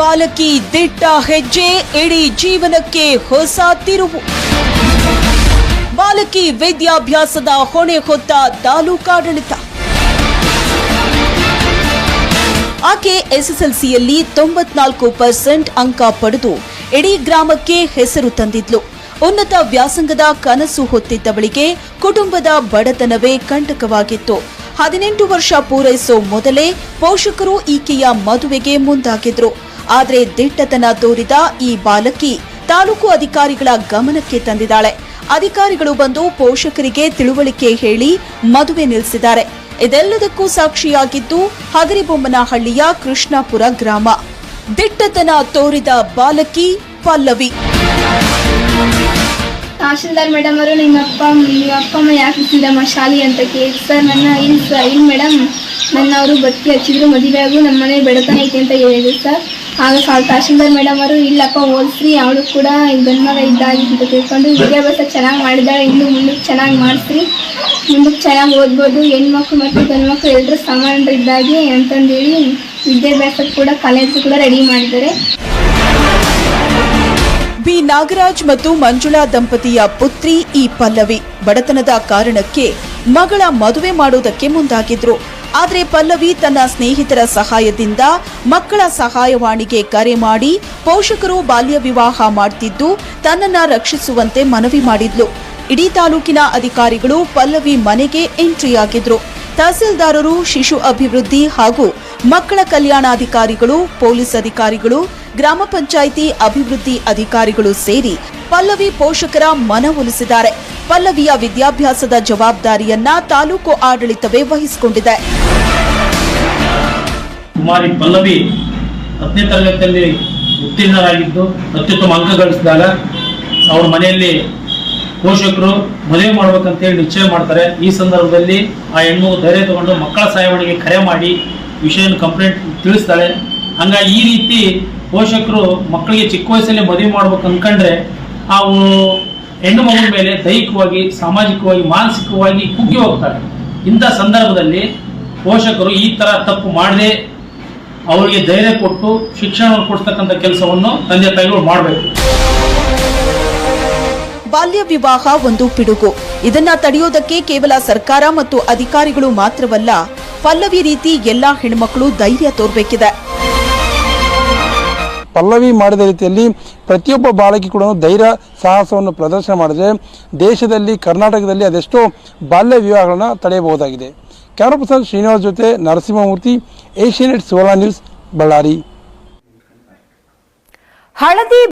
ಬಾಲಕಿ ದಿಟ್ಟ ಹೆಜ್ಜೆ ಇಡೀ ಜೀವನಕ್ಕೆ ಹೊಸ ತಿರುವು. ಬಾಲಕಿ ವಿದ್ಯಾಭ್ಯಾಸದ ಹೊಣೆ ಹೊತ್ತ ತಾಲೂಕಾಡಳಿತ. ಆಕೆ ಎಸ್ಎಸ್ಎಲ್ಸಿಯಲ್ಲಿ 94% ಅಂಕ ಪಡೆದು ಇಡೀ ಗ್ರಾಮಕ್ಕೆ ಹೆಸರು ತಂದಿದ್ಲು. ಉನ್ನತ ವ್ಯಾಸಂಗದ ಕನಸು ಹೊತ್ತಿದ್ದವಳಿಗೆ ಕುಟುಂಬದ ಬಡತನವೇ ಕಂಟಕವಾಗಿತ್ತು. 18 ವರ್ಷ ಪೂರೈಸೋ ಮೊದಲೇ ಪೋಷಕರು ಈಕೆಯ ಮದುವೆಗೆ ಮುಂದಾಗಿದ್ರು. ಆದರೆ ದಿಟ್ಟತನ ತೋರಿದ ಈ ಬಾಲಕಿ ತಾಲೂಕು ಅಧಿಕಾರಿಗಳ ಗಮನಕ್ಕೆ ತಂದಿದ್ದಾಳೆ. ಅಧಿಕಾರಿಗಳು ಬಂದು ಪೋಷಕರಿಗೆ ತಿಳುವಳಿಕೆ ಹೇಳಿ ಮದುವೆ ನಿಲ್ಲಿಸಿದ್ದಾರೆ. ಇದೆಲ್ಲದಕ್ಕೂ ಸಾಕ್ಷಿಯಾಗಿದ್ದು ಹಗರಿಬೊಮ್ಮನಹಳ್ಳಿಯ ಕೃಷ್ಣಾಪುರ ಗ್ರಾಮ. ದಿಟ್ಟತನ ತೋರಿದ ಬಾಲಕಿ ಪಲ್ಲವಿ. ತಹಶೀಲ್ದಾರ್ ಮೇಡಮ್ ಅವರು ನಿಮ್ಮ ಅಪ್ಪ ಅಮ್ಮ ಯಾಕೆ ಇಟ್ಟಿದ್ದಮ್ಮ ಶಾಲೆ ಅಂತ ಕೇಳಿ ಸರ್ ಇಲ್ಲ ಮೇಡಮ್ ಅವರು ಬತ್ತಿ ಹಚ್ಚಿದ್ರು ಮದುವೆ ಆಗು ನಮ್ಮ ಮನೆ ಬೆಳತನ ಐತೆ ಅಂತ ಹೇಳಿದ್ರು ಸರ್. ಆಗ ತಹಶೀಲ್ದಾರ್ ಮೇಡಮ್ ಅವರು ಇಲ್ಲಪ್ಪ ಓದಿಸ್ರಿ ಅವಳು ಕೂಡ ಗಂಡು ಮಗ ಇದ್ದಾಗಿದ್ದು ತಿಳ್ಕೊಂಡು ವಿದ್ಯಾಭ್ಯಾಸ ಚೆನ್ನಾಗಿ ಮಾಡಿದ್ದಾಳೆ, ಇನ್ನು ಮುಂದಕ್ಕೆ ಚೆನ್ನಾಗಿ ಮಾಡಿಸ್ರಿ, ಮುಂದಕ್ಕೆ ಚೆನ್ನಾಗಿ ಓದ್ಬೋದು, ಹೆಣ್ಮಕ್ಳು ಮತ್ತು ಗಂಡು ಮಕ್ಕಳು ಎಲ್ಲರೂ ಸಮಾನರಿದ್ದಾಗಿ ಅಂತಂದೇಳಿ ವಿದ್ಯಾಭ್ಯಾಸಕ್ಕೆ ಕೂಡ ಕಾಲೇಜು ಕೂಡ ರೆಡಿ ಮಾಡಿದ್ದಾರೆ. ಬಿ ನಾಗರಾಜ್ ಮತ್ತು ಮಂಜುಳಾ ದಂಪತಿಯ ಪುತ್ರಿ ಈ ಪಲ್ಲವಿ ಬಡತನದ ಕಾರಣಕ್ಕೆ ಮಗಳ ಮದುವೆ ಮಾಡುವುದಕ್ಕೆ ಮುಂದಾಗಿದ್ರು. ಆದರೆ ಪಲ್ಲವಿ ತನ್ನ ಸ್ನೇಹಿತರ ಸಹಾಯದಿಂದ ಮಕ್ಕಳ ಸಹಾಯವಾಣಿಗೆ ಕರೆ ಮಾಡಿ ಪೋಷಕರು ಬಾಲ್ಯ ವಿವಾಹ ಮಾಡ್ತಿದ್ದು ತನ್ನನ್ನ ರಕ್ಷಿಸುವಂತೆ ಮನವಿ ಮಾಡಿದ್ಲು. ಇಡೀ ತಾಲೂಕಿನ ಅಧಿಕಾರಿಗಳು ಪಲ್ಲವಿ ಮನೆಗೆ ಎಂಟ್ರಿಯಾಗಿದ್ರು. ತಹಸೀಲ್ದಾರರು, ಶಿಶು ಅಭಿವೃದ್ಧಿ ಹಾಗೂ ಮಕ್ಕಳ ಕಲ್ಯಾಣಾಧಿಕಾರಿಗಳು, ಪೊಲೀಸ್ ಅಧಿಕಾರಿಗಳು, ಗ್ರಾಮ ಪಂಚಾಯಿತಿ ಅಭಿವೃದ್ಧಿ ಅಧಿಕಾರಿಗಳು ಸೇರಿ ಪಲ್ಲವಿ ಪೋಷಕರ ಮನವೊಲಿಸಿದ್ದಾರೆ. ಪಲ್ಲವಿಯ ವಿದ್ಯಾಭ್ಯಾಸದ ಜವಾಬ್ದಾರಿಯನ್ನ ತಾಲೂಕು ಆಡಳಿತವೇ ವಹಿಸಿಕೊಂಡಿದೆ. ಕುಮಾರಿ ಪಲ್ಲವಿ 10ನೇ ತರಗತಿಯಲ್ಲಿ ಉತ್ತೀರ್ಣರಾಗಿದ್ದು ಅತ್ಯುತ್ತಮ ಅಂಕ ಗಳಿಸಿದಾಗ ಅವ್ರ ಮನೆಯಲ್ಲಿ ಪೋಷಕರು ಮದುವೆ ಮಾಡ್ಬೇಕಂತೇಳಿ ನಿಶ್ಚಯ ಮಾಡ್ತಾರೆ. ಈ ಸಂದರ್ಭದಲ್ಲಿ ಆ ಹೆಣ್ಣು ಧೈರ್ಯ ತಗೊಂಡು ಮಕ್ಕಳ ಸಹಾಯವಾಣಿಗೆ ಕರೆ ಮಾಡಿ ವಿಷಯನ ಕಂಪ್ಲೇಂಟ್ ತಿಳಿಸ್ತಾಳೆ. ಹಂಗಾಗಿ ಈ ರೀತಿ ಪೋಷಕರು ಮಕ್ಕಳಿಗೆ ಚಿಕ್ಕ ವಯಸ್ಸಲ್ಲಿ ಮದುವೆ ಮಾಡ್ಬೇಕು ಅನ್ಕೊಂಡ್ರೆ ಅವು ಹೆಣ್ಣು ಮಗುವಿನ ಮೇಲೆ ದೈಹಿಕವಾಗಿ, ಸಾಮಾಜಿಕವಾಗಿ, ಮಾನಸಿಕವಾಗಿ ಕುಗ್ಗಿ ಹೋಗ್ತಾರೆ. ಇಂಥ ಸಂದರ್ಭದಲ್ಲಿ ಪೋಷಕರು ಈ ತರ ತಪ್ಪು ಮಾಡದೆ ಅವರಿಗೆ ಧೈರ್ಯ ಕೊಟ್ಟು ಶಿಕ್ಷಣವನ್ನು ಕೊಡ್ತಕ್ಕಂಥ ಕೆಲಸವನ್ನು ತಂದೆ ತಾಯಿಗಳು ಮಾಡಬೇಕು. ಬಾಲ್ಯ ವಿವಾಹ ಒಂದು ಪಿಡುಗು. ಇದನ್ನ ತಡೆಯೋದಕ್ಕೆ ಕೇವಲ ಸರ್ಕಾರ ಮತ್ತು ಅಧಿಕಾರಿಗಳು ಮಾತ್ರವಲ್ಲ, ಪಲ್ಲವಿ ರೀತಿ ಎಲ್ಲಾ ಹೆಣ್ಮಕ್ಳು ಧೈರ್ಯ ತೋರ್ಬೇಕಿದೆ. ಪಲ್ಲವಿ ಮಾಡಿದ ರೀತಿಯಲ್ಲಿ ಪ್ರತಿಯೊಬ್ಬ ಬಾಲಕಿ ಕೂಡ ಧೈರ್ಯ ಸಾಹಸವನ್ನು ಪ್ರದರ್ಶನ ಮಾಡಿದ್ರೆ ದೇಶದಲ್ಲಿ, ಕರ್ನಾಟಕದಲ್ಲಿ ಅದೆಷ್ಟೋ ಬಾಲ್ಯ ವಿವಾಹಗಳನ್ನ ತಡೆಯಬಹುದಾಗಿದೆ. ಕ್ಯಾಮರಾ ಪರ್ಸನ್ ಶ್ರೀನಿವಾಸ್ ಜೊತೆ ನರಸಿಂಹಮೂರ್ತಿ, ಏಷ್ಯಾನೆಟ್ 16 ನ್ಯೂಸ್, ಬಳ್ಳಾರಿ. ಹಳದಿ